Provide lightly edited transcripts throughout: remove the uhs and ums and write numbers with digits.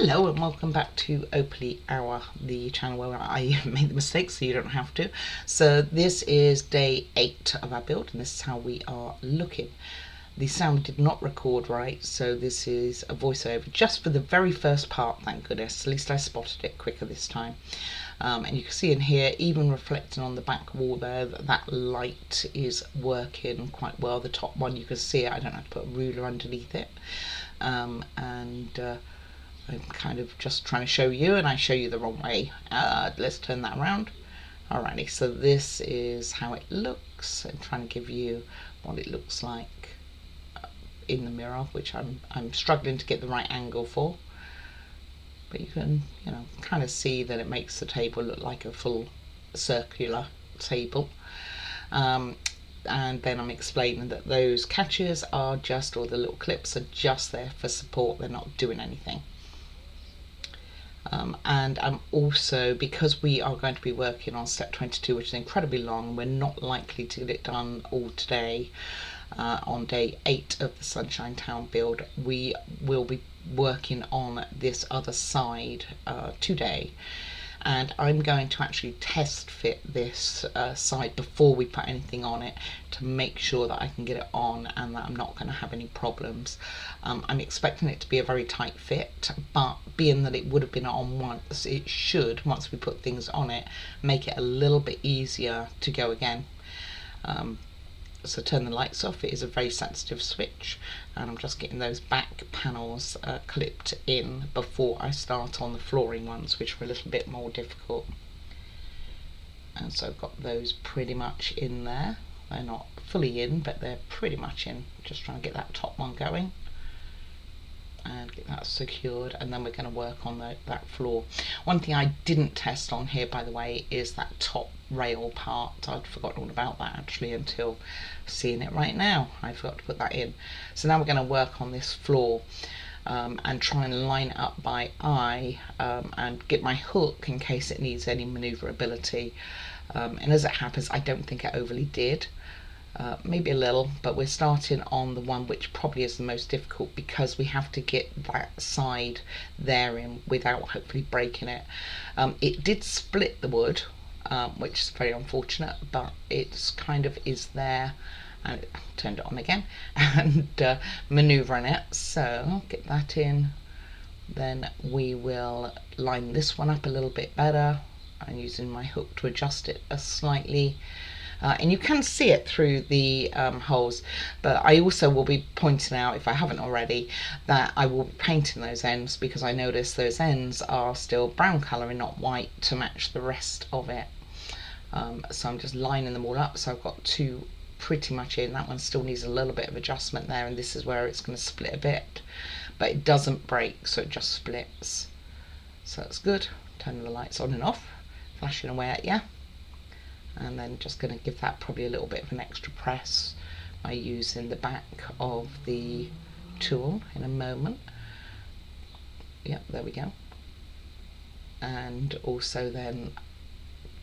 Hello and welcome back to Opally Hour, the channel where I make the mistakes so you don't have to. So this is day 8 of our build and this is how we are looking. The sound did not record right, so this is a voiceover just for the very first part, thank goodness. At least I spotted it quicker this time. And you can see in here, even reflecting on the back wall there, that light is working quite well. The top one, you can see it, I don't have to put a ruler underneath it. I'm kind of just trying to show you, and I show you the wrong way. Let's turn that around. Alrighty, so this is how it looks. I'm trying to give you what it looks like in the mirror, which I'm struggling to get the right angle for. But you can, kind of see that it makes the table look like a full circular table. And then I'm explaining that those catches are just, or the little clips are just there for support. They're not doing anything. And I'm also, because we are going to be working on step 22, which is incredibly long, we're not likely to get it done all today. On day 8 of the Sunshine Town build, we will be working on this other side today. And I'm going to actually test fit this side before we put anything on it to make sure that I can get it on and that I'm not going to have any problems. I'm expecting it to be a very tight fit, but being that it would have been on once, it should, once we put things on it, make it a little bit easier to go again. So turn the lights off. It is a very sensitive switch, and I'm just getting those back panels clipped in before I start on the flooring ones, which are a little bit more difficult. And so I've got those pretty much in there. They're not fully in, but they're pretty much in. Just trying to get that top one going and get that secured, and then we're going to work on that floor. One thing I didn't test on here, by the way, is that top rail part. I'd forgotten all about that actually until seeing it right now. I forgot to put that in. So now we're going to work on this floor and try and line it up by eye and get my hook in case it needs any maneuverability. And as it happens, I don't think it overly did. Maybe a little, but we're starting on the one which probably is the most difficult because we have to get that side there in without hopefully breaking it. It did split the wood, which is very unfortunate, but it's kind of is there, and it turned it on again and manoeuvring it. So get that in, then we will line this one up a little bit better. I'm using my hook to adjust it slightly. And you can see it through the holes, but I also will be pointing out, if I haven't already, that I will be painting those ends because I notice those ends are still brown colour and not white to match the rest of it. So I'm just lining them all up. So I've got two pretty much in. That one still needs a little bit of adjustment there, and this is where it's going to split a bit, but it doesn't break, so it just splits. So that's good. Turning the lights on and off, flashing away at you. And then just going to give that probably a little bit of an extra press by using the back of the tool in a moment. Yep, there we go. And also then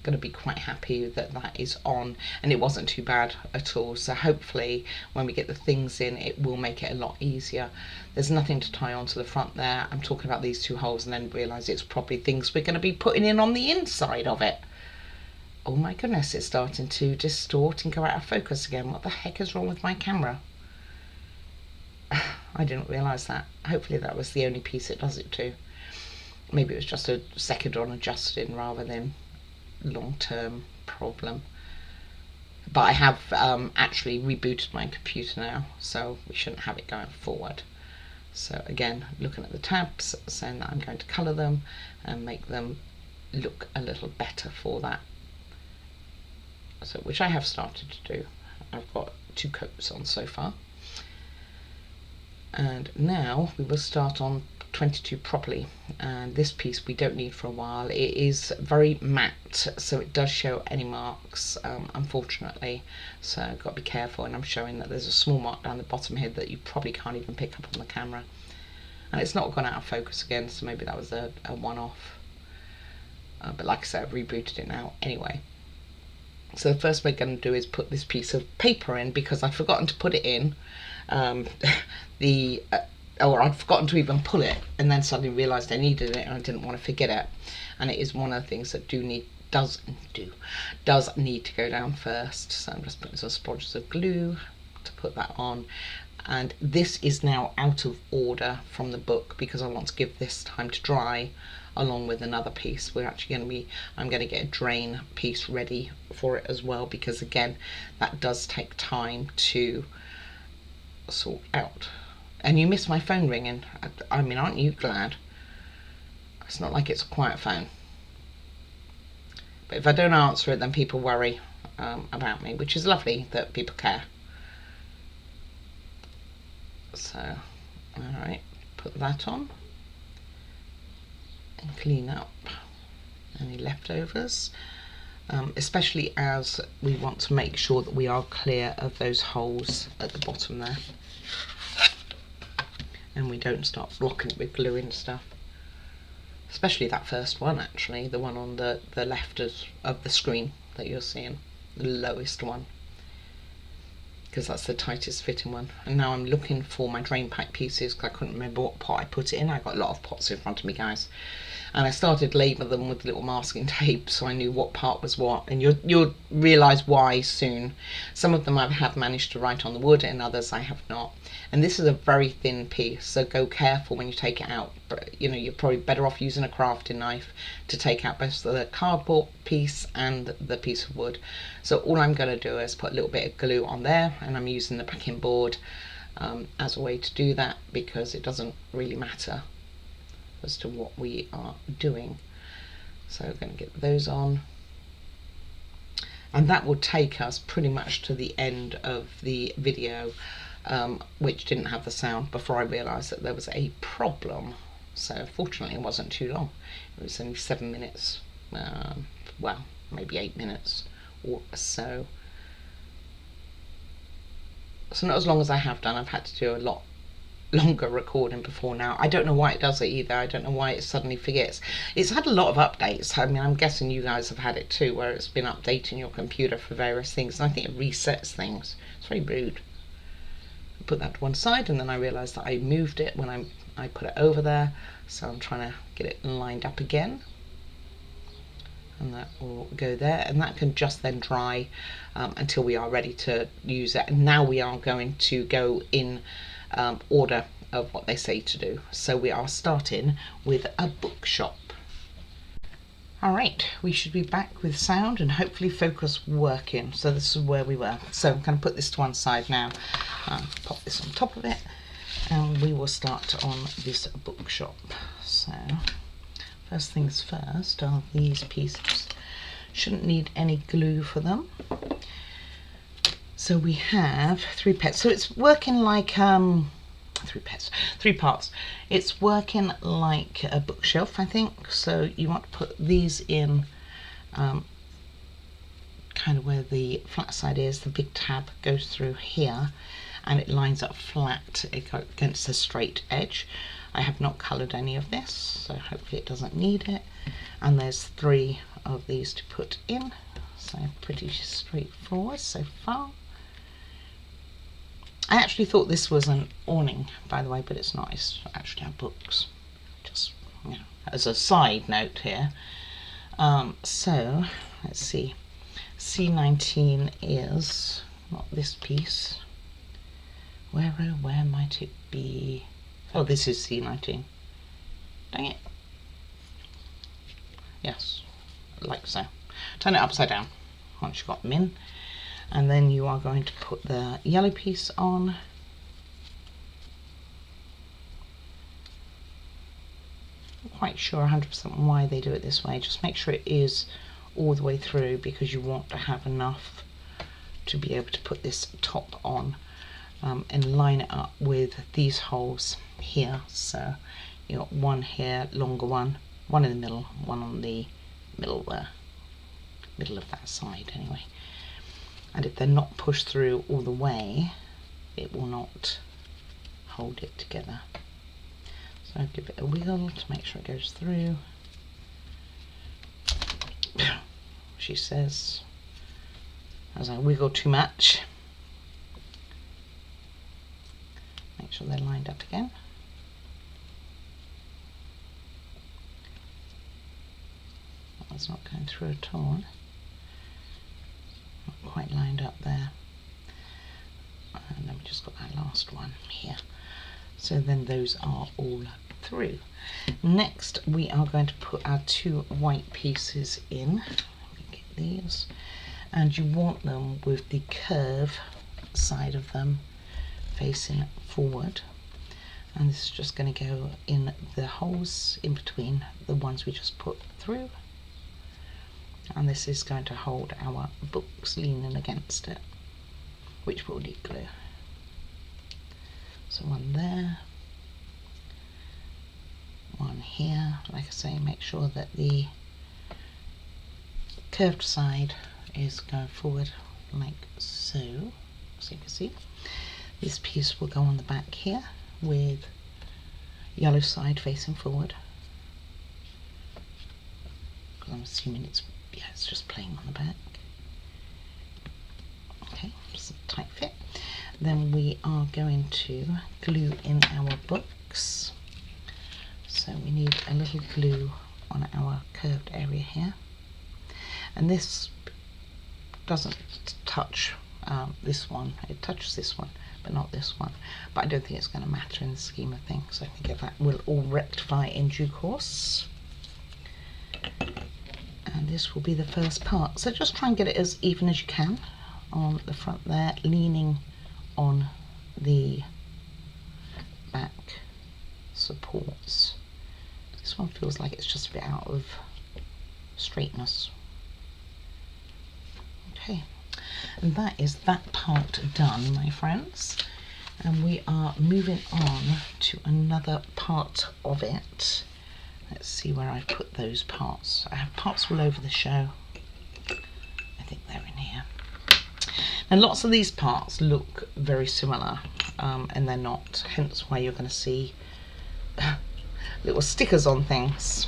going to be quite happy that that is on, and it wasn't too bad at all. So hopefully when we get the things in, it will make it a lot easier. There's nothing to tie onto the front there. I'm talking about these two holes and then realise it's probably things we're going to be putting in on the inside of it. Oh my goodness, it's starting to distort and go out of focus again. What the heck is wrong with my camera? I didn't realise that. Hopefully that was the only piece it does it to. Maybe it was just a second on adjusting rather than long-term problem. But I have actually rebooted my computer now, so we shouldn't have it going forward. So again, looking at the tabs, saying that I'm going to colour them and make them look a little better for that. So, which I have started to do. I've got 2 coats on so far. And now we will start on 22 properly. And this piece we don't need for a while. It is very matte, so it does show any marks, unfortunately. So I've got to be careful, and I'm showing that there's a small mark down the bottom here that you probably can't even pick up on the camera. And it's not gone out of focus again, so maybe that was a one-off. But like I said, I've rebooted it now anyway. So the first we're going to do is put this piece of paper in because I've forgotten to put it in. The or I'd forgotten to even pull it, and then suddenly realised I needed it and I didn't want to forget it. And it is one of the things that does need to go down first. So I'm just putting some splodges of glue to put that on. And this is now out of order from the book because I want to give this time to dry along with another piece. I'm going to get a drain piece ready for it as well, because again, that does take time to sort out. And you missed my phone ringing. I mean, aren't you glad? It's not like it's a quiet phone. But if I don't answer it, then people worry about me, which is lovely that people care. So, alright, put that on and clean up any leftovers, especially as we want to make sure that we are clear of those holes at the bottom there, and we don't start blocking it with glue and stuff. Especially that first one, actually, the one on the left of the screen that you're seeing, the lowest one, because that's the tightest fitting one. And now I'm looking for my drain pipe pieces because I couldn't remember what pot I put it in. I got a lot of pots in front of me, guys, and I started labeling them with little masking tape so I knew what part was what, and you'll realise why soon. Some of them I have managed to write on the wood and others I have not. And this is a very thin piece, so go careful when you take it out. But you know, you're probably better off using a crafting knife to take out both the cardboard piece and the piece of wood. So all I'm going to do is put a little bit of glue on there, and I'm using the backing board as a way to do that, because it doesn't really matter as to what we are doing. So we're going to get those on, and that will take us pretty much to the end of the video, which didn't have the sound before I realised that there was a problem. So fortunately it wasn't too long. It was only 7 minutes, well, maybe 8 minutes or so. So not as long as I have done. I've had to do a lot longer recording before now. I don't know why it does it either. I don't know why it suddenly forgets. It's had a lot of updates. I mean, I'm guessing you guys have had it too, where it's been updating your computer for various things, and I think it resets things. It's very rude. Put that to one side, and then I realised that I moved it when I put it over there, so I'm trying to get it lined up again, and that will go there, and that can just then dry until we are ready to use it. And now we are going to go in order of what they say to do. So we are starting with a bookshop. Alright, we should be back with sound and hopefully focus working. So this is where we were. So I'm going to put this to one side now, pop this on top of it, and we will start on this bookshop. So first things first are these pieces. Shouldn't need any glue for them. So we have 3 pets. So it's working like 3 parts. It's working like a bookshelf, I think. So you want to put these in kind of where the flat side is. The big tab goes through here, and it lines up flat against a straight edge. I have not coloured any of this, so hopefully it doesn't need it. And there's 3 of these to put in, so pretty straightforward so far. I actually thought this was an awning, by the way, but it's not. It's actually our books. Just, you know, as a side note here. So let's see. C19 is not this piece. Where might it be? Oh, this is C19. Dang it. Yes, like so. Turn it upside down once you've got them in. And then you are going to put the yellow piece on. Not quite sure 100% why they do it this way. Just make sure it is all the way through, because you want to have enough to be able to put this top on, and line it up with these holes here. So you got one here, longer one in the middle, one on the middle there, middle of that side anyway. And if they're not pushed through all the way, it will not hold it together. So give it a wiggle to make sure it goes through. She says, as I wiggle too much. Make sure they're lined up again. That's not going through at all. Not quite lined up there. And then we just got that last one here. So then those are all through. Next we are going to put our 2 white pieces in. Let me get these. And you want them with the curve side of them facing forward. And this is just going to go in the holes in between the ones we just put through. And this is going to hold our books leaning against it, which will need glue. So one there, one here. Like I say, make sure that the curved side is going forward like so. So you can see this piece will go on the back here with yellow side facing forward, because I'm assuming it's just plain on the back. Okay, just a tight fit. Then we are going to glue in our books. So we need a little glue on our curved area here, and this doesn't touch this one. It touches this one but not this one, but I don't think it's going to matter in the scheme of things. I think that will all rectify in due course. And this will be the first part, so just try and get it as even as you can on the front there, leaning on the back supports. This one feels like it's just a bit out of straightness. Okay, and that is that part done, my friends, and we are moving on to another part of it. Let's see where I put those parts. I have parts all over the show. I think they're in here. And lots of these parts look very similar, and they're not, hence why you're going to see little stickers on things.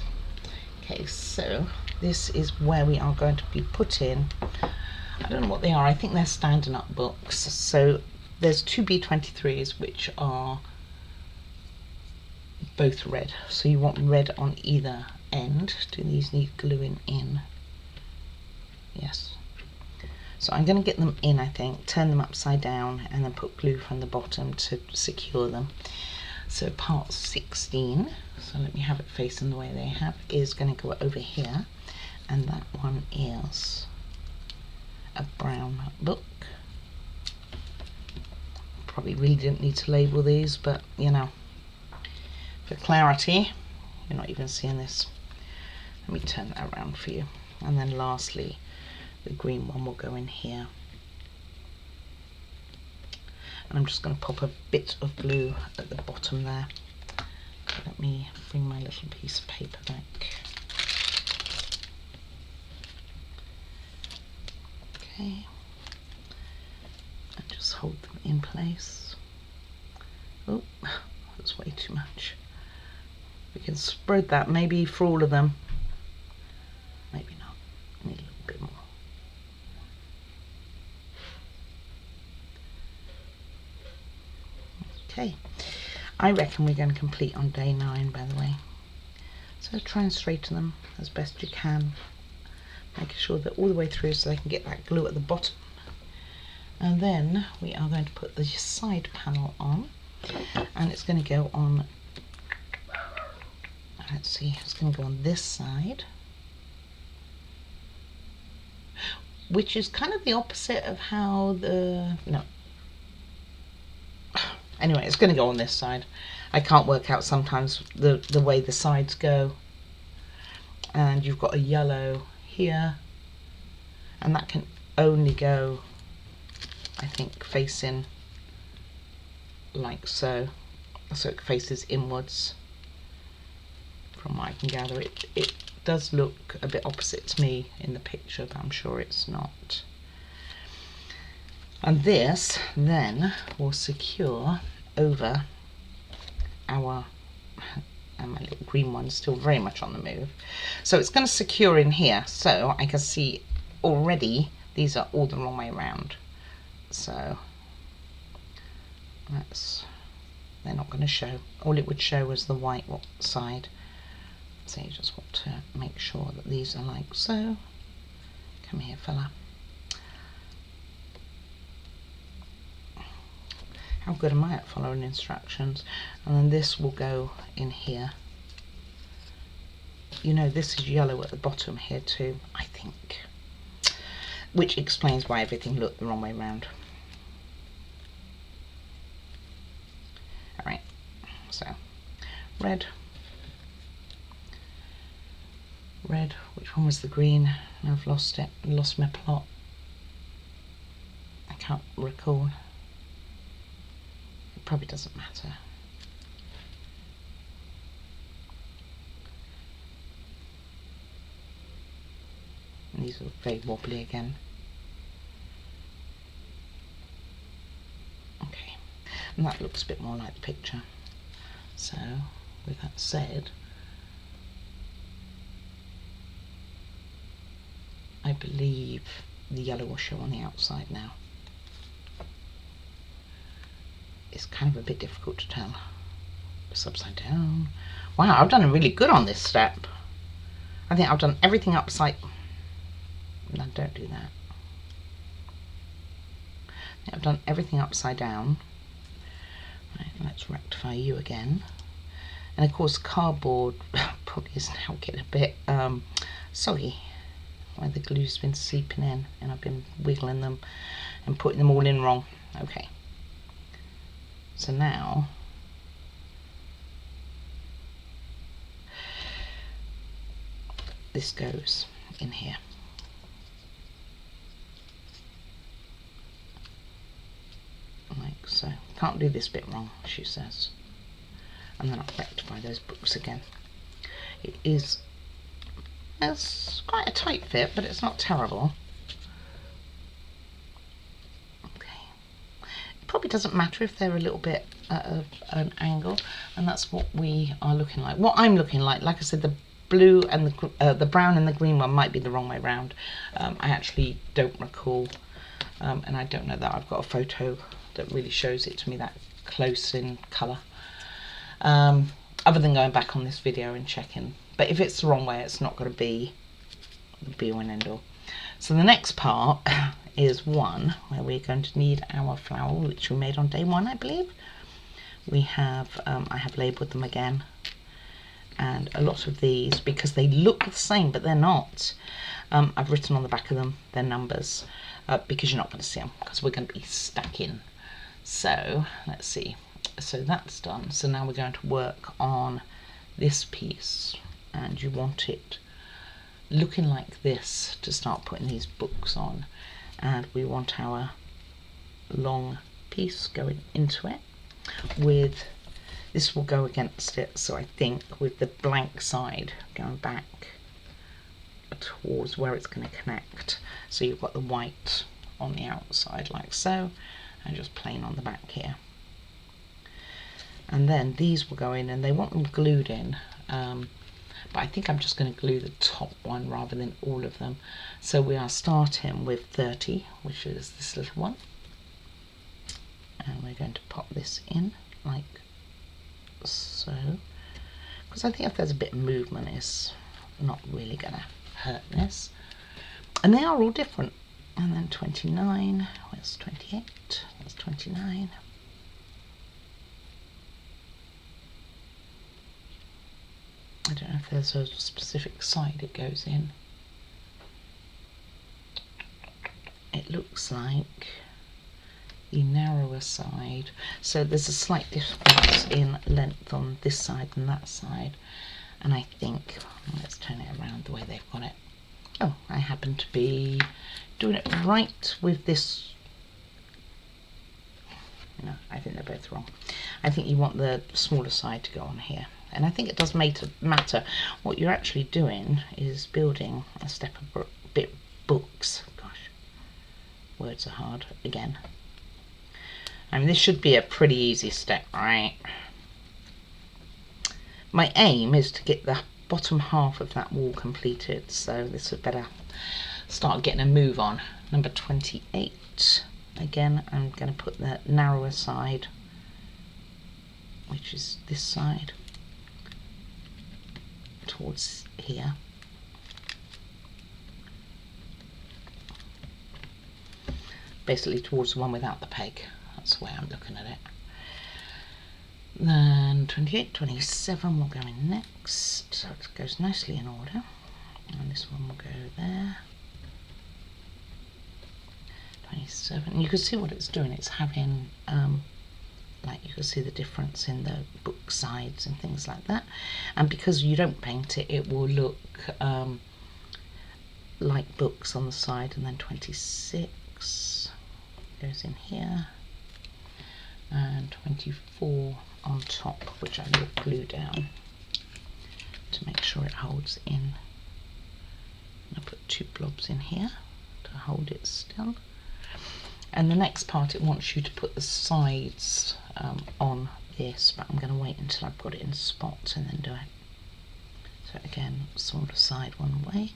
Okay, so this is where we are going to be putting, I don't know what they are, I think they're standing up books. So there's 2 B23s which are both red, so you want red on either end. Do these need gluing in? Yes. So I'm going to get them in, I think, turn them upside down and then put glue from the bottom to secure them. So part 16, so let me have it facing the way they have, is going to go over here, and that one is a brown book. Probably really didn't need to label these, but you know, for clarity, you're not even seeing this. Let me turn that around for you. And then lastly, the green one will go in here. And I'm just going to pop a bit of glue at the bottom there. Let me bring my little piece of paper back. Okay. And just hold them in place. Oh, that's way too much. We can spread that maybe for all of them. Maybe not. Need a little bit more. Okay, I reckon we're going to complete on day 9, by the way. So try and straighten them as best you can, making sure they're all the way through so they can get that glue at the bottom. And then we are going to put the side panel on, and it's going to go on, let's see, it's going to go on this side, which is kind of the opposite of how the, no. Anyway, it's going to go on this side. I can't work out sometimes the way the sides go. And you've got a yellow here, and that can only go, I think, facing like so. So it faces inwards. From what I can gather, it does look a bit opposite to me in the picture, but I'm sure it's not. And this then will secure over our, and my little green one's still very much on the move. So it's going to secure in here. So I can see already these are all the wrong way around. So that's, they're not going to show. All it would show was the white side. So you just want to make sure that these are like so. Come here, fella. How good am I at following instructions? And then this will go in here. You know, this is yellow at the bottom here too, I think. Which explains why everything looked the wrong way around. Alright, so red. Red, which one was the green? I've lost it, lost my plot. I can't recall. It probably doesn't matter. And these are very wobbly again. Okay, and that looks a bit more like the picture. So, with that said, I believe the yellow will show on the outside now. It's kind of a bit difficult to tell. It's upside down. Wow, I've done really good on this step. I think I've done everything upside. No, don't do that. I've done everything upside down. Right, let's rectify you again. And of course, cardboard probably is now getting a bit soggy, where the glue's been seeping in, and I've been wiggling them and putting them all in wrong. Okay. So now this goes in here. Like so. Can't do this bit wrong, she says. And then I'll rectify those books again. It's quite a tight fit, but it's not terrible. Okay. It probably doesn't matter if they're a little bit at an angle, and that's what we are looking like. What I'm looking like I said, the blue and the brown and the green one might be the wrong way round. I actually don't recall, and I don't know that I've got a photo that really shows it to me that close in colour, other than going back on this video and checking. But if it's the wrong way, it's not going to be the be all and end all. So the next part is one where we're going to need our flower, which we made on day 1, I believe. We have I have labelled them again, and a lot of these, because they look the same but they're not, I've written on the back of them their numbers, because you're not going to see them because we're going to be stacking. So let's see, so that's done. So now we're going to work on this piece, and you want it looking like this to start putting these books on, and we want our long piece going into it. With this will go against it, so I think with the blank side going back towards where it's going to connect, so you've got the white on the outside like so, and just plain on the back here. And then these will go in, and they want them glued in, but I think I'm just going to glue the top one rather than all of them. So we are starting with 30, which is this little one, and we're going to pop this in like so, because I think if there's a bit of movement, it's not really going to hurt this. And they are all different. And then 29, where's 28? That's 29. I don't know if there's a specific side it goes in. It looks like the narrower side. So there's a slight difference in length on this side and that side. And I think, let's turn it around the way they've got it. Oh, I happen to be doing it right with this. No, I think they're both wrong. I think you want the smaller side to go on here. And I think it does matter. What you're actually doing is building a step of bit books. Gosh, words are hard again. I mean, this should be a pretty easy step, right? My aim is to get the bottom half of that wall completed, so this would better start getting a move on. Number 28. Again, I'm going to put the narrower side, which is this side, towards here, basically towards the one without the peg. That's the way I'm looking at it. Then 28, 27 will go in next, so it goes nicely in order, and this one will go there. 27, you can see what it's doing, it's having like, you can see the difference in the book sides and things like that, and because you don't paint it, it will look like books on the side. And then 26 goes in here, and 24 on top, which I will glue down to make sure it holds in. I'll put 2 blobs in here to hold it still. And the next part, it wants you to put the sides on this, but I'm going to wait until I've got it in spots and then do it. So again, sort of side one way.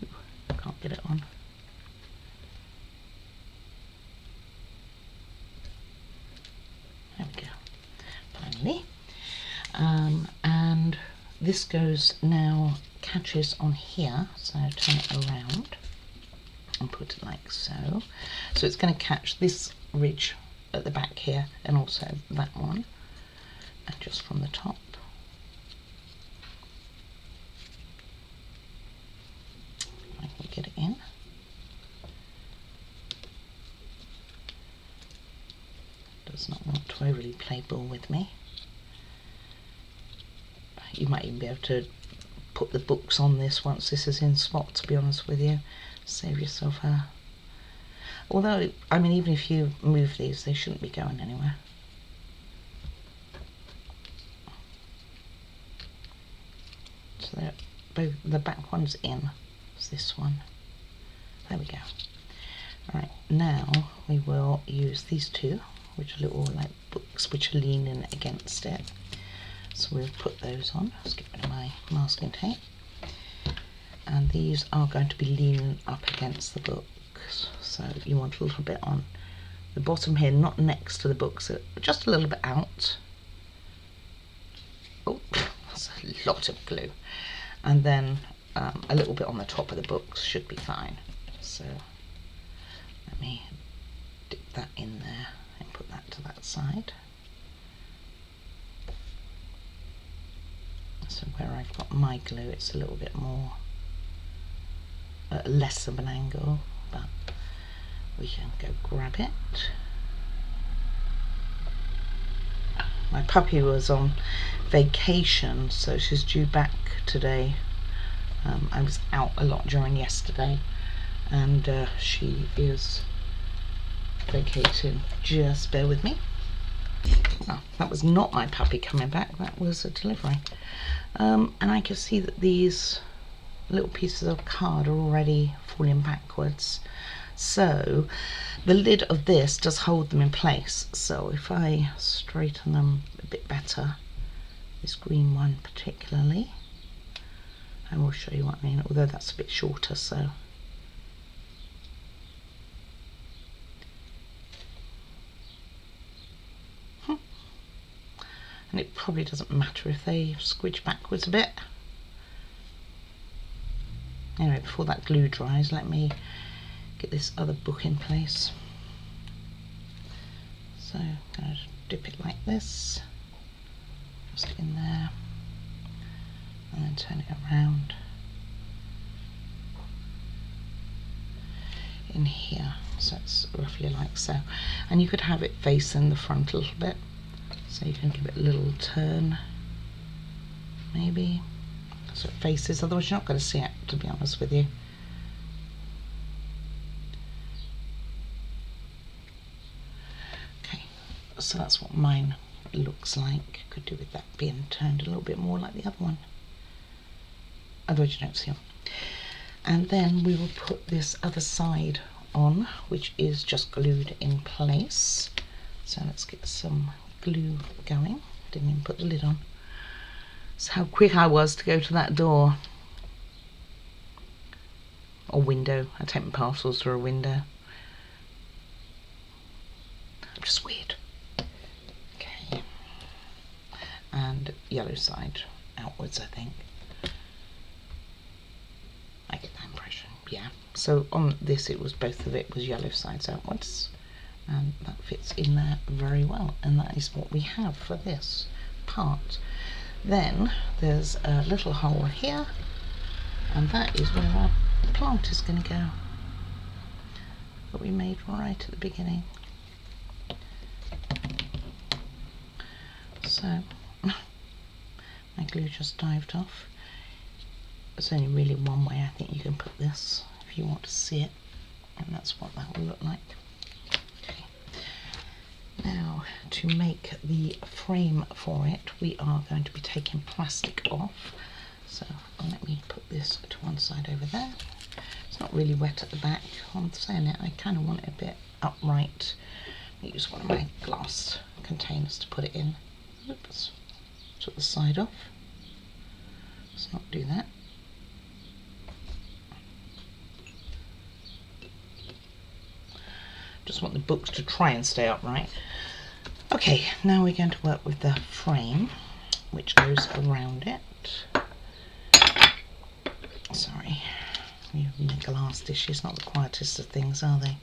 Ooh, can't get it on. There we go. Finally. And this goes now, catches on here, so turn it around and put it like so. So it's going to catch this ridge at the back here, and also that one, and just from the top. I can get it in. Does not want to overly play ball with me. You might even be able to put the books on this once this is in spot, to be honest with you. Save yourself a... Although, I mean, even if you move these, they shouldn't be going anywhere. So they're both, the back one's in, it's this one. There we go. Alright, now we will use these two, which are little like books which are leaning against it. So we'll put those on. Let's get rid of my masking tape. And these are going to be leaning up against the books. So you want a little bit on the bottom here, not next to the books, just a little bit out. Oh, that's a lot of glue. And then a little bit on the top of the books should be fine. So let me dip that in there and put that to that side. So where I've got my glue, it's a little bit more, less of an angle, but we can go grab it. My puppy was on vacation, so she's due back today. I was out a lot during yesterday, and she is vacating. Just bear with me. Oh, that was not my puppy coming back, that was a delivery. And I can see that these little pieces of card are already falling backwards. So the lid of this does hold them in place. So if I straighten them a bit better, this green one particularly, I will show you what I mean, although that's a bit shorter, so. And it probably doesn't matter if they squidge backwards a bit. Anyway, before that glue dries, let me get this other book in place. So I'm going to dip it like this, just in there, and then turn it around in here. So it's roughly like so. And you could have it facing the front a little bit. So you can give it a little turn, maybe, so it faces, otherwise you're not going to see it, to be honest with you. Okay, so that's what mine looks like. Could do with that being turned a little bit more like the other one, otherwise you don't see them. And then we will put this other side on, which is just glued in place. So let's get some glue going. Didn't even put the lid on. That's how quick I was to go to that door. Or window. I take my parcels through a window. I'm just weird. Okay. And yellow side outwards, I think. yeah, so on this it was both of it was yellow sides outwards, and that fits in there very well, and that is what we have for this part. Then there's a little hole here, and that is where our plant is going to go, that we made right at the beginning. So my glue just dived off. There's only really one way I think you can put this if you want to see it, and that's what that will look like. Okay. Now, to make the frame for it, we are going to be taking plastic off. So let me put this to one side over there. It's not really wet at the back. I'm saying it, I kind of want it a bit upright. I use one of my glass containers to put it in. Oops, took the side off. Let's not do that. Just want the books to try and stay upright. Okay, now we're going to work with the frame, which goes around it. Sorry, you glass dishes, not the quietest of things, are they?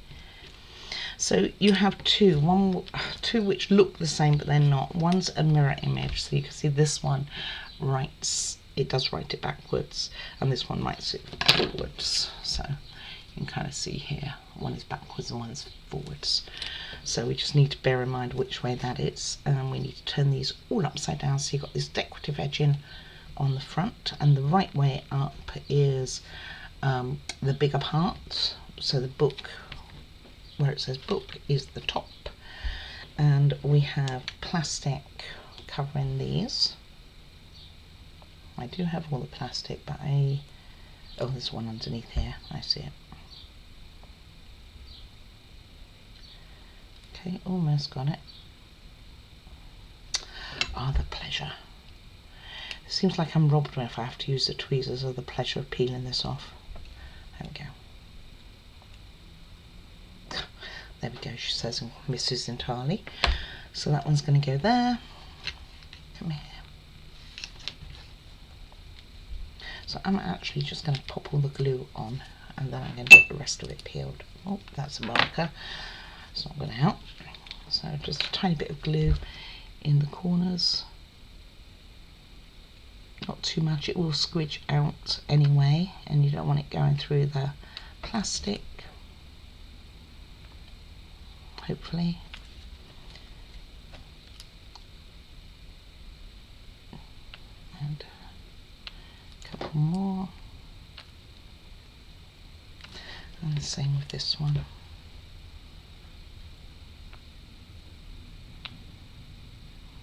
So you have two which look the same but they're not. One's a mirror image, so you can see this one does write it backwards, and this one writes it forwards. So you can kind of see here, one is backwards and one is forwards. So we just need to bear in mind which way that is, and we need to turn these all upside down so you've got this decorative edging on the front, and the right way up is the bigger part. So the book, where it says book, is the top, and we have plastic covering these. I do have all the plastic, but oh, there's one underneath here, I see it. Okay, almost got it. Ah, the pleasure. It seems like I'm robbed if I have to use the tweezers of the pleasure of peeling this off. There we go. There we go, she says, and misses entirely. So that one's going to go there. Come here. So I'm actually just going to pop all the glue on, and then I'm going to get the rest of it peeled. Oh, that's a marker. It's not going to help. So just a tiny bit of glue in the corners. Not too much, it will squidge out anyway, and you don't want it going through the plastic. Hopefully. And a couple more. And the same with this one.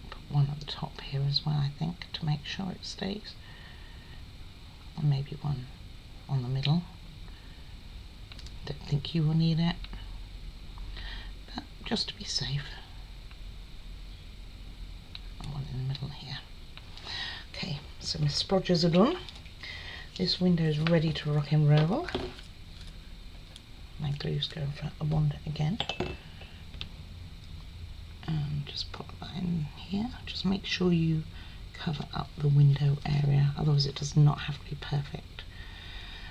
Put one at the top here as well, I think, to make sure it stays. And maybe one on the middle. Don't think you will need it, but just to be safe. And one in the middle here. Okay, so my sprodgers are done. This window is ready to rock and roll. My glue's going for a wander again. And just pop that in here. Just make sure you cover up the window area, otherwise it does not have to be perfect.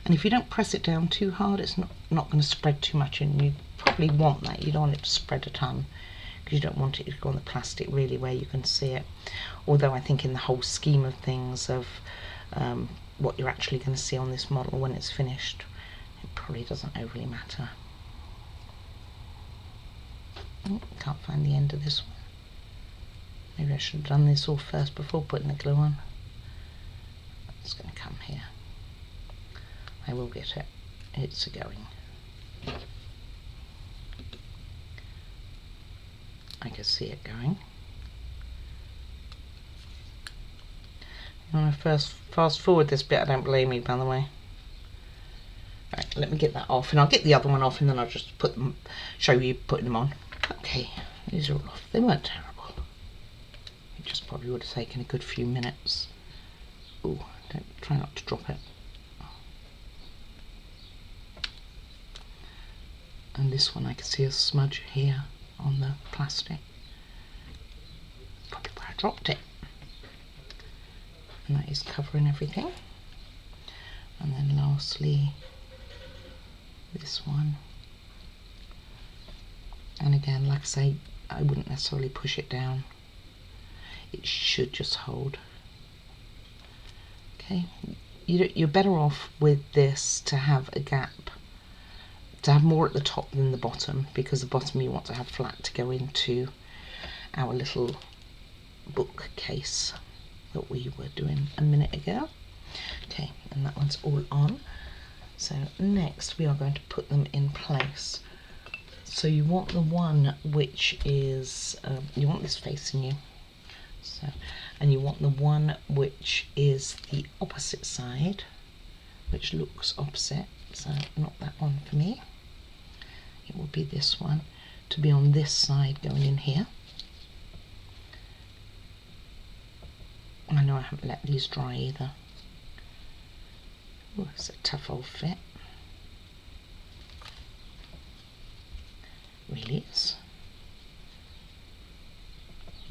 And if you don't press it down too hard, it's not going to spread too much, and you probably want that. You don't want it to spread a ton, because you don't want it to go on the plastic really where you can see it. Although I think in the whole scheme of things of what you're actually going to see on this model when it's finished, it probably doesn't overly matter. Oh, can't find the end of this one. Maybe I should have done this all first before putting the glue on. It's going to come here. I will get it. It's going. I can see it going. You want to fast forward this bit? I don't blame you, by the way. Right, let me get that off, and I'll get the other one off, and then I'll just show you putting them on. Okay, these are all off. They weren't terrible. It just probably would have taken a good few minutes. Ooh, try not to drop it. And this one I can see a smudge here on the plastic. Probably where I dropped it. And that is covering everything. And then lastly, this one. And again, like I say, I wouldn't necessarily push it down. It should just hold. Okay, you're better off with this to have a gap, to have more at the top than the bottom, because the bottom you want to have flat to go into our little bookcase that we were doing a minute ago. Okay, and that one's all on. So next we are going to put them in place. So you want the one which is, you want this facing you. So, and you want the one which is the opposite side, which looks opposite. So not that one for me. It will be this one to be on this side going in here. I know I haven't let these dry either. Oh, it's a tough old fit. Really is.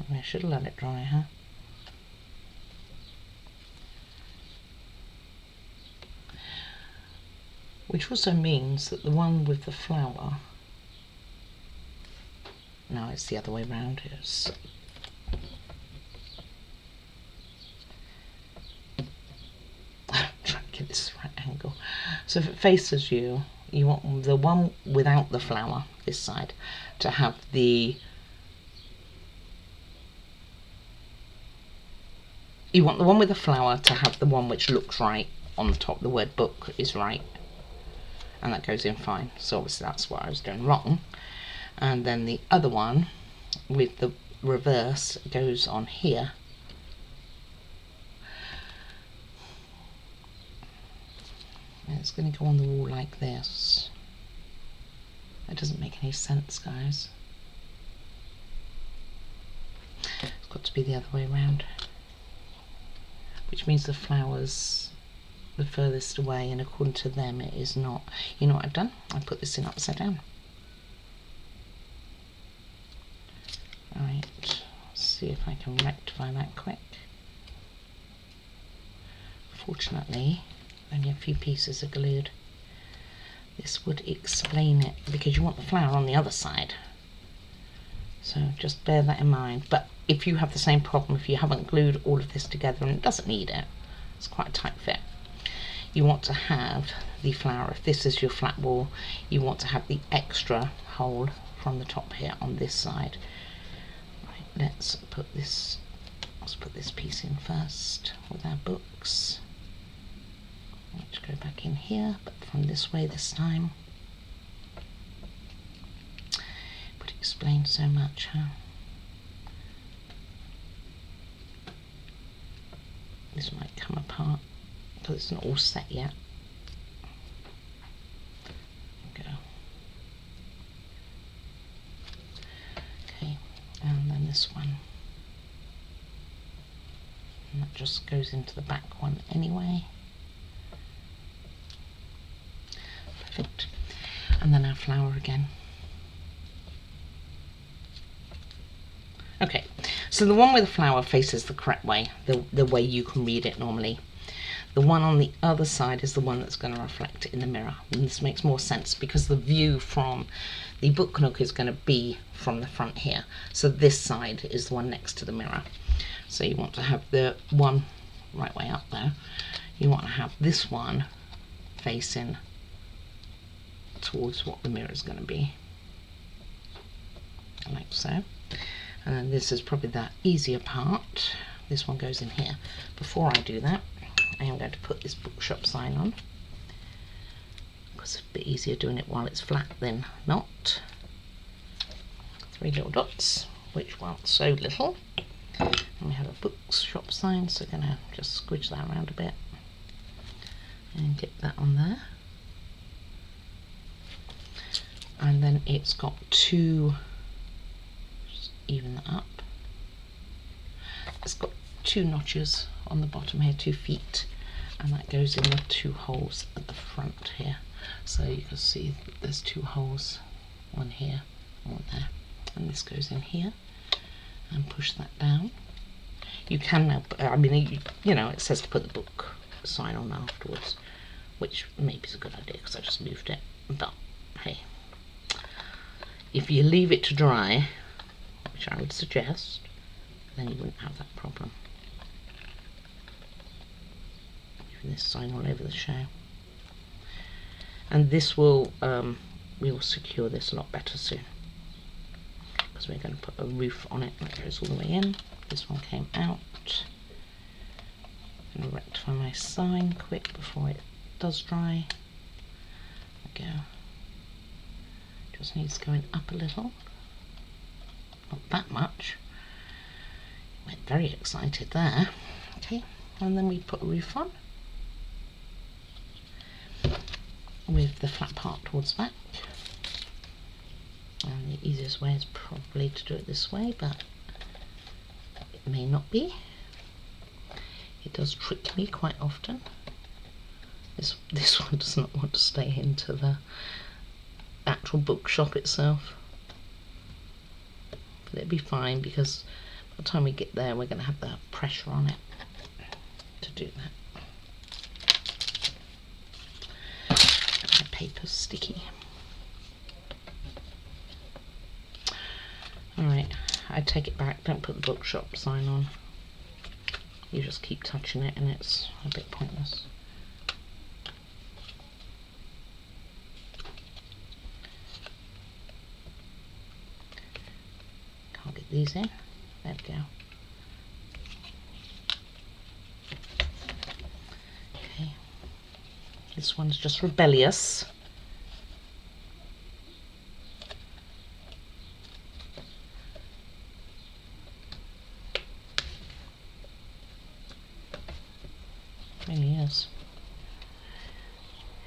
I should have let it dry, huh? Which also means that the one with the flower, no, it's the other way around. It's I'm trying to get this right angle. So if it faces you, you want the one without the flower, this side, to have the, you want the one with the flower to have the one which looks right on the top. The word book is right, and that goes in fine. So obviously that's what I was doing wrong. And then the other one with the reverse goes on here. And it's going to go on the wall like this. That doesn't make any sense, guys. It's got to be the other way around. Which means the flower's the furthest away, and according to them it is not. You know what I've done? I put this in upside down. Alright, let's see if I can rectify that quick. Fortunately, only a few pieces are glued. This would explain it, because you want the flower on the other side. So just bear that in mind. But if you have the same problem, if you haven't glued all of this together, and it doesn't need it, it's quite a tight fit, you want to have the flower, if this is your flat wall, you want to have the extra hole from the top here on this side. Right, let's put this piece in first with our books. Let's go back in here, but from this way this time. But it explains so much, huh? This might come apart because it's not all set yet. There we go. Okay, and then this one. And that just goes into the back one anyway. Perfect. And then our flower again. Okay, so the one with the flower faces the correct way, the way you can read it normally. The one on the other side is the one that's going to reflect in the mirror. And this makes more sense because the view from the book nook is going to be from the front here. So this side is the one next to the mirror. So you want to have the one right way up there. You want to have this one facing towards what the mirror is going to be, like so. And then this is probably the easier part. This one goes in here. Before I do that, I am going to put this bookshop sign on, because it's a bit easier doing it while it's flat than not. 3 little dots, which aren't so little. And we have a bookshop sign, so I'm going to just squidge that around a bit and get that on there. And then it's got two, just even that up, it's got 2 notches on the bottom here, 2 feet, and that goes in the 2 holes at the front here. So you can see that there's 2 holes, one here, one there, and this goes in here, and push that down. You can now, I mean, you know, it says to put the book sign on afterwards, which maybe is a good idea because I just moved it. But hey, if you leave it to dry, which I would suggest, then you wouldn't have that problem. Leaving this sign all over the show. And this will, we will secure this a lot better soon, because we're going to put a roof on it that goes all the way in. This one came out. I'm going to rectify my sign quick before it does dry. There we go. Just needs going up a little. Not that much. Went very excited there. Okay, and then we put a roof on with the flat part towards the back. And the easiest way is probably to do it this way, but it may not be. It does trick me quite often. This one does not want to stay into the actual bookshop itself. But it'll be fine, because by the time we get there we're going to have the pressure on it to do that. And my paper's sticky. Alright, I take it back, don't put the bookshop sign on. You just keep touching it and it's a bit pointless. Can't get these in. There we go. Okay. This one's just rebellious. Really is.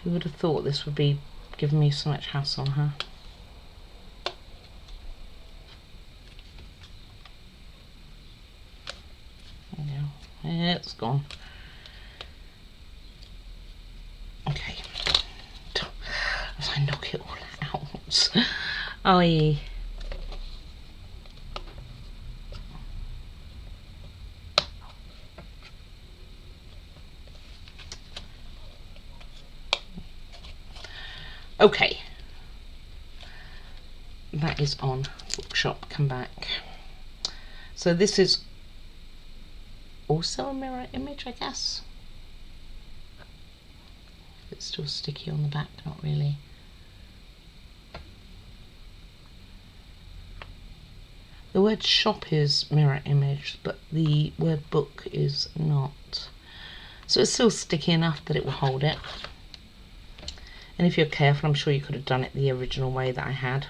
Who would have thought this would be giving me so much hassle, huh? There we go. It's gone. Okay. As I knock it all out. Oh, yeah. Okay, that is on bookshop. Come back. So this is also a mirror image, I guess. It's still sticky on the back, not really. The word shop is mirror image, but the word book is not. So it's still sticky enough that it will hold it. And if you're careful, I'm sure you could have done it the original way that I had.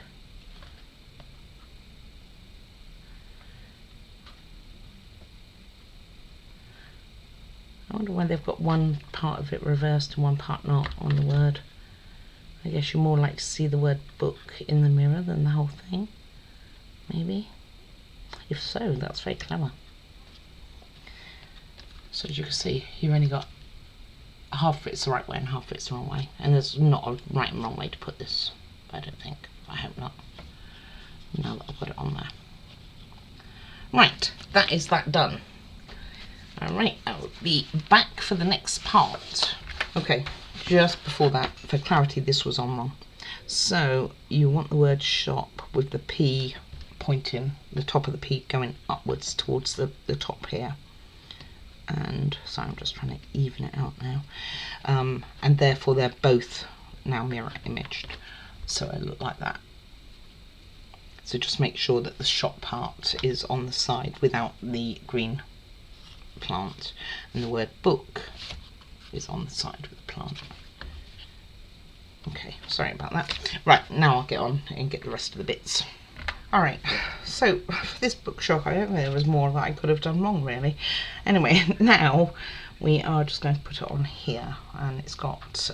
I wonder why they've got one part of it reversed and one part not on the word. I guess you're more likely to see the word book in the mirror than the whole thing. Maybe. If so, that's very clever. So as you can see, you've only got half of it's the right way and half of it's the wrong way, and there's not a right and wrong way to put this, I don't think. I hope not, now that I've got it on there. Right, that is that done. Alright, I'll be back for the next part. Okay, just before that, for clarity, this was on wrong. So you want the word shop with the P pointing, the top of the P going upwards towards the top here. And so I'm just trying to even it out now, and therefore they're both now mirror imaged, so it look like that. So just make sure that the shop part is on the side without the green plant, and the word book is on the side with the plant. Okay, sorry about that. Right, now I'll get on and get the rest of the bits. Alright, so for this bookshop, I don't think there was more that I could have done wrong, really. Anyway, now we are just going to put it on here, and it's got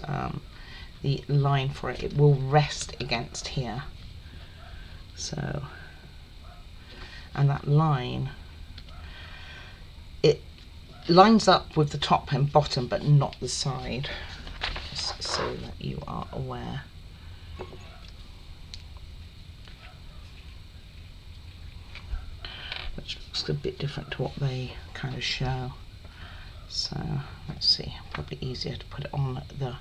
the line for it. It will rest against here. So, and that line, it lines up with the top and bottom, but not the side, just so that you are aware. Which looks a bit different to what they kind of show. So let's see, probably easier to put it on the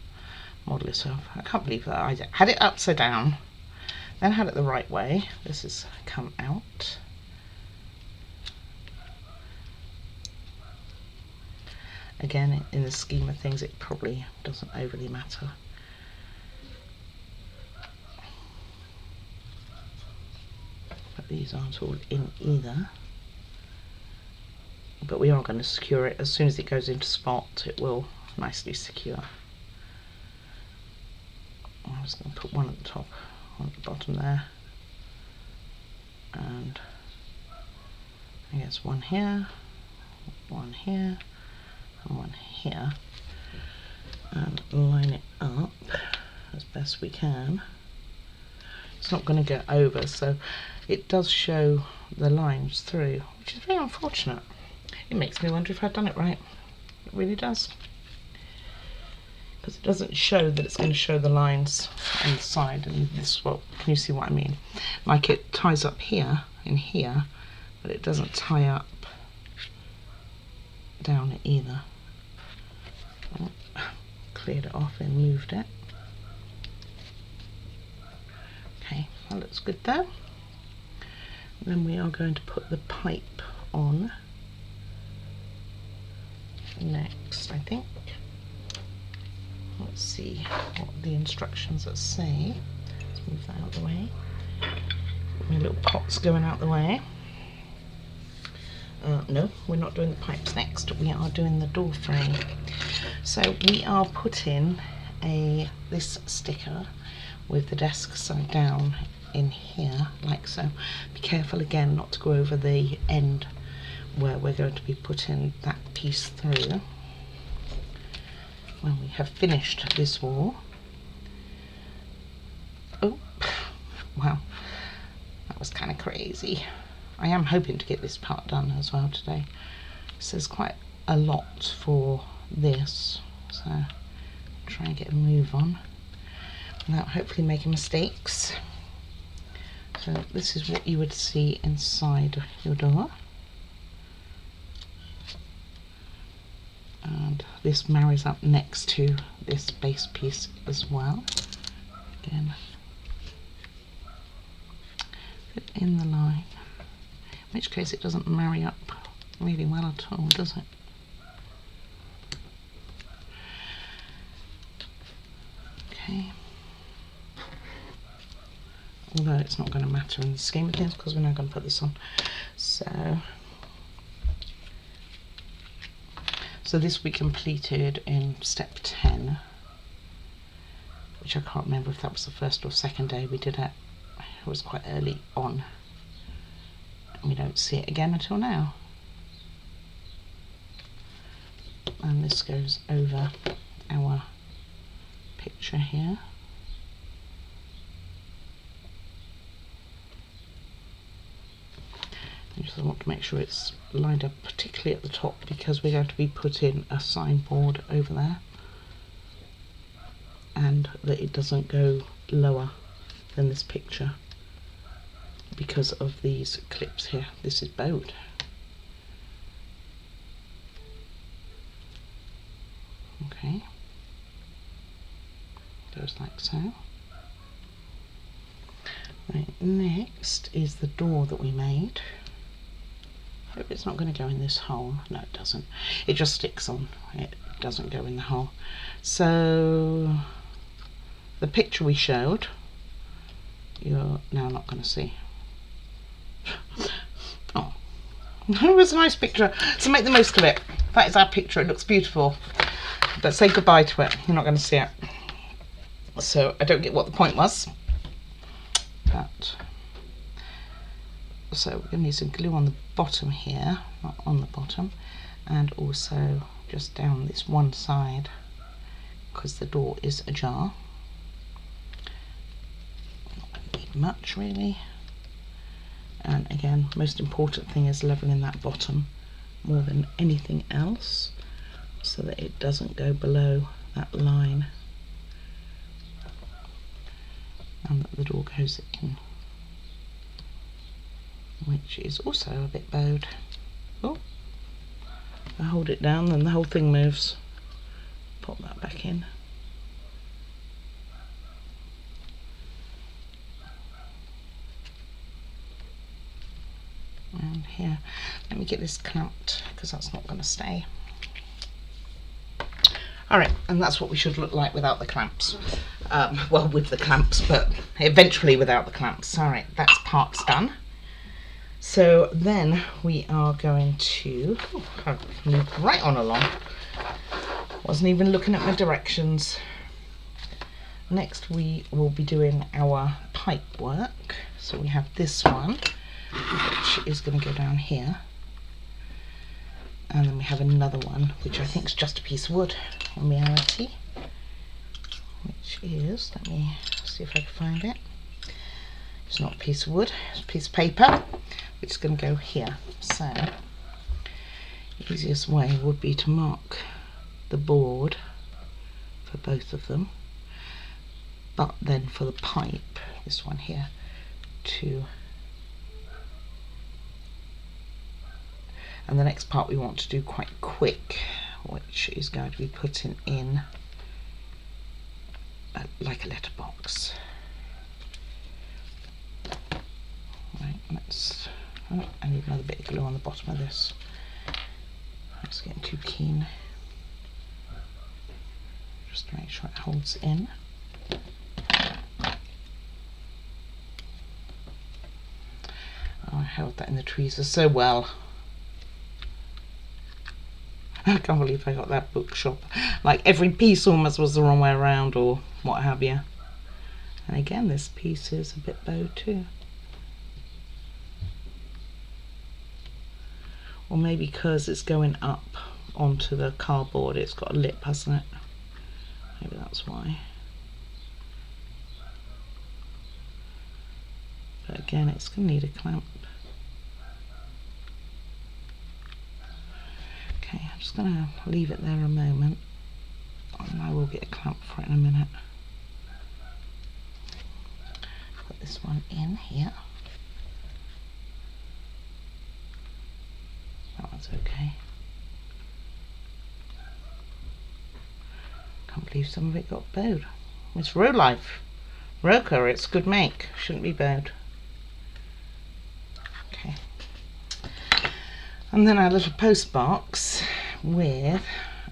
model itself. I can't believe that I had it upside down, then had it the right way. This has come out. Again, in the scheme of things, it probably doesn't overly matter. But these aren't all in either. But we are going to secure it. As soon as it goes into spot, it will nicely secure. I'm just going to put one at the top, one at the bottom there, and I guess one here, and one here, and line it up as best we can. It's not going to go over, so it does show the lines through, which is very unfortunate. It makes me wonder if I've done it right. It really does. Because it doesn't show that it's going to show the lines on the side, and this, well, can you see what I mean? Like it ties up here and here, but it doesn't tie up down either. Oh, cleared it off and moved it. Okay, that looks good there. Then we are going to put the pipe on next, I think. Let's see what the instructions say. Let's move that out of the way. My little pot's going out the way. No, we're not doing the pipes next. We are doing the door frame. So we are putting this sticker with the desk side down in here, like so. Be careful again not to go over the end where we're going to be putting that piece through. When we have finished this wall. Oh, wow, that was kind of crazy. I am hoping to get this part done as well today. So there's quite a lot for this, so I'll try and get a move on without hopefully making mistakes. So this is what you would see inside your door. And this marries up next to this base piece as well. Again, fit in the line, in which case it doesn't marry up really well at all, does it? Okay. Although it's not going to matter in the scheme of things because we're now going to put this on. So this we completed in step 10, which I can't remember if that was the first or second day we did it. It was quite early on. And we don't see it again until now. And this goes over our picture here. I just want to make sure it's lined up, particularly at the top, because we're going to be putting a signboard over there, and that it doesn't go lower than this picture because of these clips here. This is bowed. Okay, goes like so. Right, next is the door that we made. Hope it's not going to go in this hole. No, it doesn't. It just sticks on. It doesn't go in the hole. So the picture we showed, you're now not going to see. Oh, it was a nice picture. So make the most of it. That is our picture. It looks beautiful. But say goodbye to it. You're not going to see it. So I don't get what the point was. But so we're going to need some glue on the bottom here, not on the bottom, and also just down this one side because the door is ajar. Not going to need much really. And again, most important thing is leveling that bottom more than anything else so that it doesn't go below that line and that the door goes in, which is also a bit bowed. Oh, I hold it down and the whole thing moves. Pop that back in. me get this clamped because that's not going to stay. Alright, and that's what we should look like without the clamps. Well, with the clamps, but eventually without the clamps. Alright, that's parts done. So then we are going to, I've moved right on along. Wasn't even looking at my directions. Next we will be doing our pipe work. So we have this one, which is going to go down here. And then we have another one, which I think is just a piece of wood in reality. Which is, let me see if I can find it. It's not a piece of wood, it's a piece of paper, which is going to go here. So, the easiest way would be to mark the board for both of them. But then for the pipe, this one here, and the next part we want to do quite quick, which is going to be putting in like a letterbox. Right, let's, oh, I need another bit of glue on the bottom of this. That's getting too keen. Just to make sure it holds in. Oh, I held that in the tweezers so well. I can't believe I got that bookshop. Like every piece almost was the wrong way around or what have you. And again, this piece is a bit bowed too. Or maybe because it's going up onto the cardboard, it's got a lip, hasn't it? Maybe that's why. But again, it's going to need a clamp. Okay, I'm just going to leave it there a moment, and I will get a clamp for it in a minute. Put this one in here. That one's okay. Can't believe some of it got bowed. It's Rolife. Roker, it's good make. Shouldn't be bowed. Okay. And then our little post box with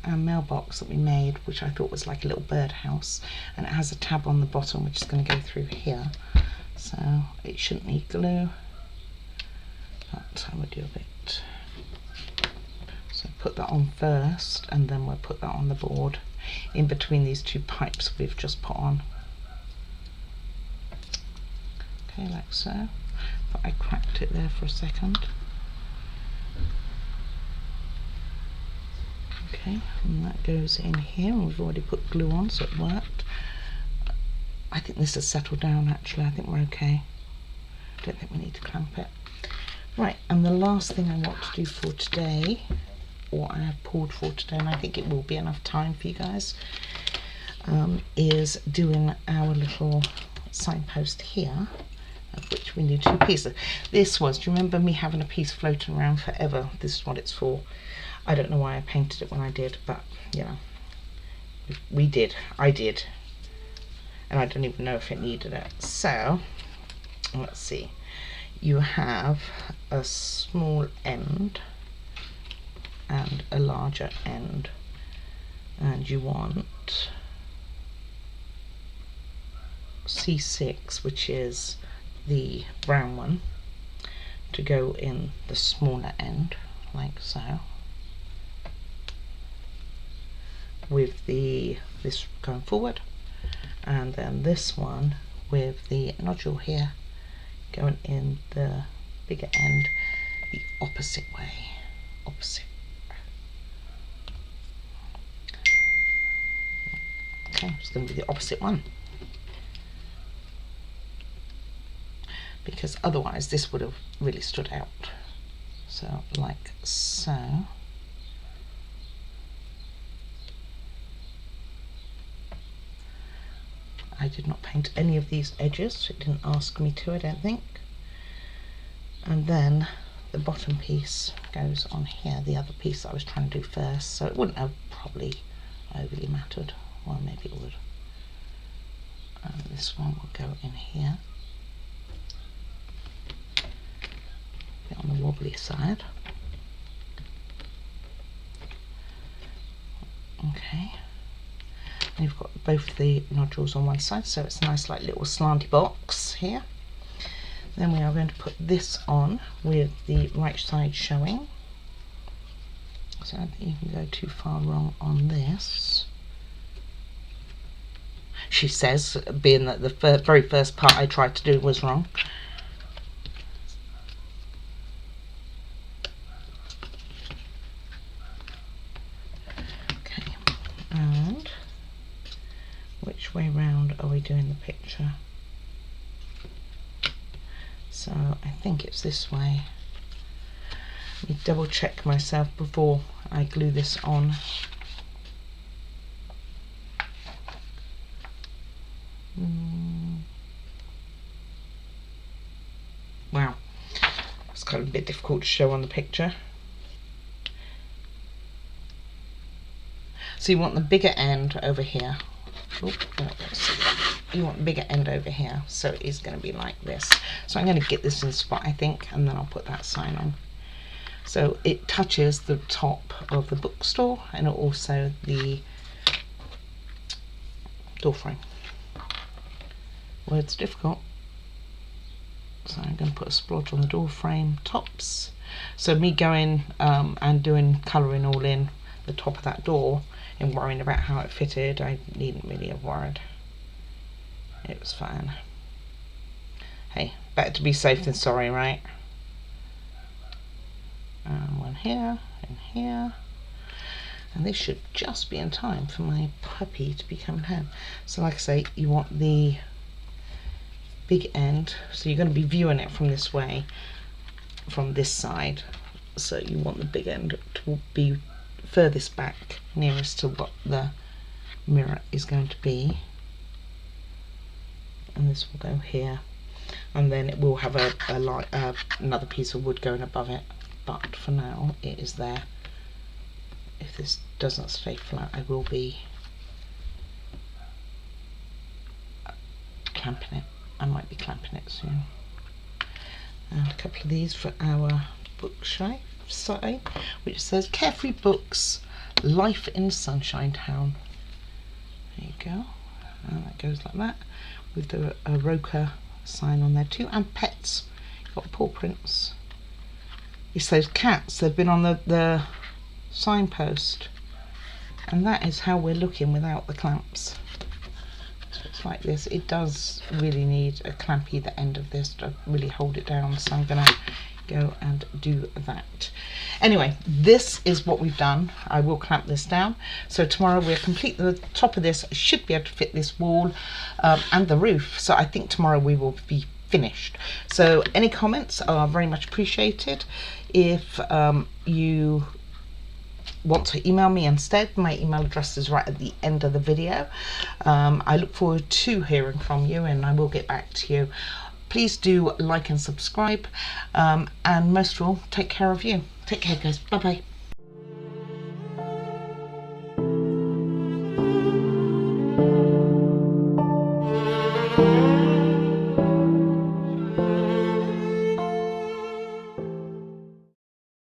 a mailbox that we made, which I thought was like a little birdhouse, and it has a tab on the bottom which is going to go through here, so it shouldn't need glue, but I would do a bit. So put that on first, and then we'll put that on the board in between these two pipes we've just put on. Okay, like so. But I cracked it there for a second. Okay, and that goes in here, and we've already put glue on, so it worked. I think this has settled down actually. I think we're okay. I don't think we need to clamp it. Right, and the last thing I want to do for today, or I have pulled for today, and I think it will be enough time for you guys, is doing our little signpost here, of which we need two pieces. This was, do you remember me having a piece floating around forever? This is what it's for. I don't know why I painted it when I did, but you know, we did. I did. And I don't even know if it needed it. So, let's see. You have a small end and a larger end. And you want C6, which is the brown one, to go in the smaller end, like so. With this going forward, and then this one with the nodule here going in the bigger end the opposite way. Okay, it's going to be the opposite one, because otherwise this would have really stood out. So like so. I did not paint any of these edges, it didn't ask me to, I don't think. And then the bottom piece goes on here, the other piece that I was trying to do first, so it wouldn't have probably overly mattered. Well, maybe it would. And this one will go in here, a bit on the wobbly side. Okay, and you've got both the nodules on one side, so it's a nice like little slanty box here. Then we are going to put this on with the right side showing, so I don't think you can go too far wrong on this. She says, being that the very first part I tried to do was wrong. Okay, and which way round are we doing the picture? So I think it's this way. Let me double check myself before I glue this on. Wow, it's kind of a bit difficult to show on the picture. So you want the bigger end over here. Oh, you want the bigger end over here, so it is going to be like this. So I'm going to get this in spot, I think, and then I'll put that sign on. So it touches the top of the bookstore and also the door frame. Words difficult. So I'm going to put a splodge on the door frame tops. So me going and doing colouring all in the top of that door and worrying about how it fitted, I needn't really have worried. It was fine. Hey, better to be safe than sorry, right? One here and here. And this should just be in time for my puppy to be coming home. So like I say, you want the big end, so you're going to be viewing it from this way, from this side, so you want the big end to be furthest back, nearest to what the mirror is going to be, and this will go here, and then it will have another piece of wood going above it, but for now it is there. If this doesn't stay flat, I will be clamping it. I might be clamping it soon. And a couple of these for our bookshelf side, which says Carefree Books, Life in Sunshine Town. There you go. And that goes like that, with the Roker sign on there too, and pets. You've got paw prints. It's those cats, they've been on the signpost. And that is how we're looking without the clamps. It's like this. It does really need a clamp either end of this to really hold it down, so I'm gonna go and do that. Anyway, this is what we've done. I will clamp this down, so tomorrow we'll complete the top of this. Should be able to fit this wall and the roof, so I think tomorrow we will be finished. So any comments are very much appreciated. If you want to email me instead, my email address is right at the end of the video. I look forward to hearing from you, and I will get back to you. Please do like and subscribe, and most of all, take care of you. Take care, guys. Bye bye.